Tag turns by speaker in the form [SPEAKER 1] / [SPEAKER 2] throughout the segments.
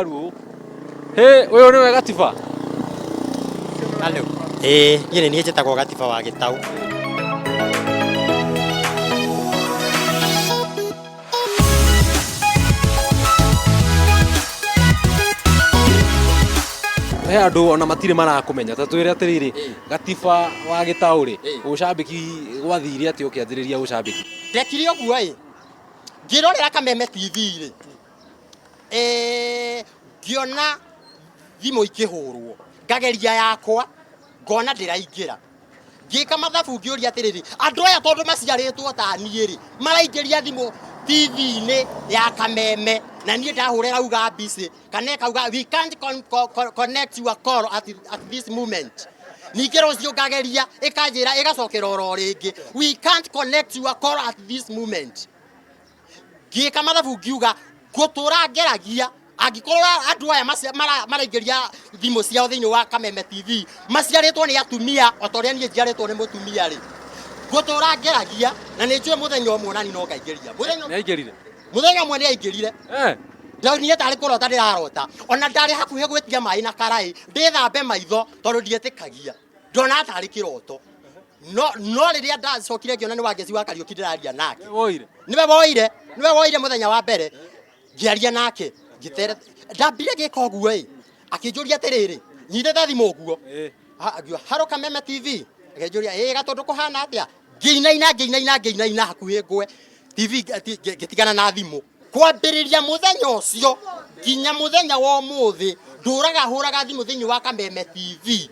[SPEAKER 1] Hey, uyu niwe Gatiba.
[SPEAKER 2] Hello. Yene ni njĩtagwo Gatiba wa Gĩtaũ.
[SPEAKER 1] He andũ ona matirĩ marakumenya ta twĩre atĩrĩrĩ Gatiba wa Gĩtaũ rĩ ũcambĩki gwathire atĩ ũkĩanjĩrĩria ũcambĩki.
[SPEAKER 2] Ndekire ũguo ĩ ngĩrorera Kameme TV rĩ ngĩona thimũ ikĩhũrwo ngageria yakwa ngona ndĩraingĩra ngĩka mathabu ngĩũria atĩrĩrĩ andũ aya tondũ maciarĩtwo ta niĩ rĩ maraingĩria thimũ TV-inĩ ya Kameme na niĩ ndahũrĩra uga busy kana kauga we can't connect your call at this moment. Ningĩ rũciũ ngageria ĩkanjĩra ĩgacokera oro rĩngĩ we can't connect your call at this moment. Ngĩka mathabu ngiuga ngũtũra ngeragia angĩkorwo andũ aya maraingĩria thimũ ciao thĩinĩ wa Kameme TV maciarĩtwo nĩ atumia o ta ũrĩa niĩ njiarĩtwo nĩ mũtumia rĩ ngũtũra ngeragia na nĩ njũĩ mũthenya ũmwe na no ngaingĩria mũthenya ũmwe nĩ aingĩrire niĩ tarĩ kũrota ndĩrarota ona ndarĩ hakuhĩ gwĩtia maĩ na karaĩ ndĩthambe maitho tondũ ndietĩkagia ndona tarĩ kĩroto no rĩrĩa ndacokire ngĩona nĩ Wangeci wa Kariũki ndĩraria nake nĩwe woire mũthenya wa mbere ngĩaria nake ndambire gĩka ũguo akĩnjũria atĩrĩrĩ nyitĩte thimũ ũguo haro Kameme TV akĩnjũria gatũndũ kũhana atĩa ngĩinaina hakuhĩ ngwe TV ngĩtigana na thimũ kwambĩrĩria mũthenya ũcio nginya mũthenya wa ũmũthĩ ndũraga hũraga thimũ thĩinĩ wa Kameme TV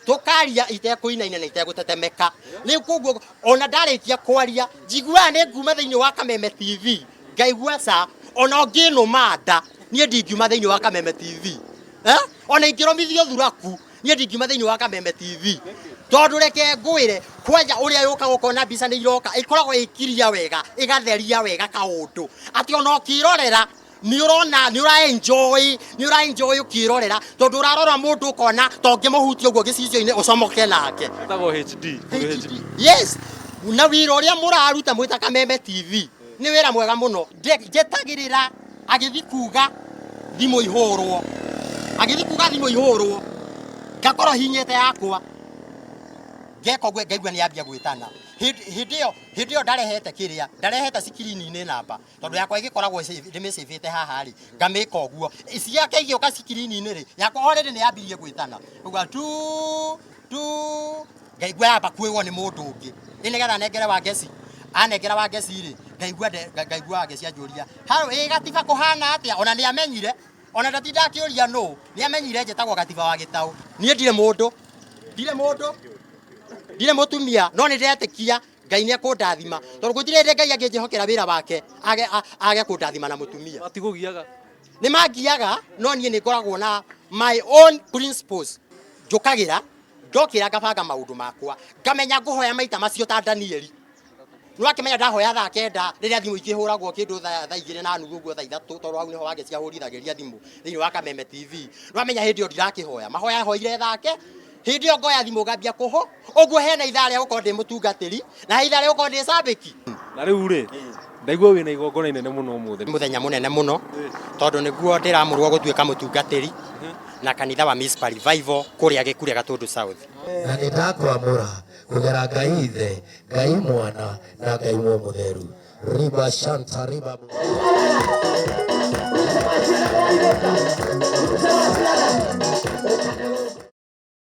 [SPEAKER 2] tũkaria itekũinaina na itegũtetemeka rĩu koguo ona ndarĩkia kwaria njiguaga nĩ nguma thĩinĩ wa Kameme TV ngaigua ca ona ngĩnũma nda niĩ ndingiuma thĩinĩ wa Kameme TV ona ingĩromithio thuraku niĩ ndingiuma thĩinĩ wa Kameme TV tondũ reke ngwĩre kwanja ũrĩa yũka gũkona mbica nĩ iroka ikoragwo ĩkiria wega ĩgatheria wega kaũndũ atĩ ona ũkĩrorera nĩ ũra-enjoy ũkĩrorera tondũ ũrarora mũndũ ũkona to ngĩmũhutia ũguo gĩcicio-inĩ ũcomoke nake yes na wĩra ũrĩa mũraruta mwĩta Kameme TV nĩ wĩra mwega mũno njetagĩrĩra agĩthi kuga thimũ ihũrwo ngakorwo hinyete yakwa ngeka ũguo ngaigua nĩ yambia gwĩtana hĩndĩ ĩyo ndarehete cikirini-inĩ namba tondũ yakwa ĩgĩkoragwo ndĩmĩcĩbĩte haha rĩ ngamĩka ũguo ciake igĩũka cikirini-inĩ rĩ yakwa already nĩ yambirie gwĩtana ũguo ngaigua yamba kwĩgwo nĩ mũndũ ũngĩ nĩgetha nengere Wangeci anengera Wangeci rĩ ngaigua Wangeci anjũria haro Gatiba kũhana atĩa ona nĩ amenyire ona ndatinda akĩũria nũ nĩ amenyire njĩtagwo Gatiba wa Gĩtaũ niĩ ndirĩ mũtumia no nĩ ndetĩkia Ngai nĩ ekũndathima tondũ gũtirĩ hĩndĩ Ngai angĩnjĩhokera wĩra wake age kũndathima na mũtumia nĩ mangiaga no niĩ nĩ ngoragwo na my own principles njũkagĩra ndokĩra ngabanga maũndũ makwa ngamenya ngũhoya maita macio ta Danieli nĩ wakĩmenya ndahoya thaa 9 rĩrĩa thimũ ikĩhũragwo kĩndũ thaa 2:30 ũguo thaa 3 tondũ hau nĩho Wangeci ahũrithagĩria thimũ thĩinĩ wa Kameme TV nĩ wamenya hĩndĩ ĩyo ndirakĩhoya mahoya hoire thake hĩndĩ ĩyo ngoya thimũ ngambia kũho ũguo hena ithaa rĩa gũkorwo ndĩ mũtungatĩri na ithaa rĩa gũkorwo ndĩ cambĩki
[SPEAKER 1] na rĩu rĩ ndaigua wĩna igongona inene mũno ũmũthĩ
[SPEAKER 2] mũthenya mũnene mũno tondũ nĩguo ndĩramũrwo gũtuĩka mũtungatĩri na kanitha wa Miss Revival kũrĩa Gĩkuria Gatũndũ South
[SPEAKER 3] na nĩ ndakwamũra kũgera Ngai Ithe Ngai Mwana na Ngai Mũtheru riba shanta riba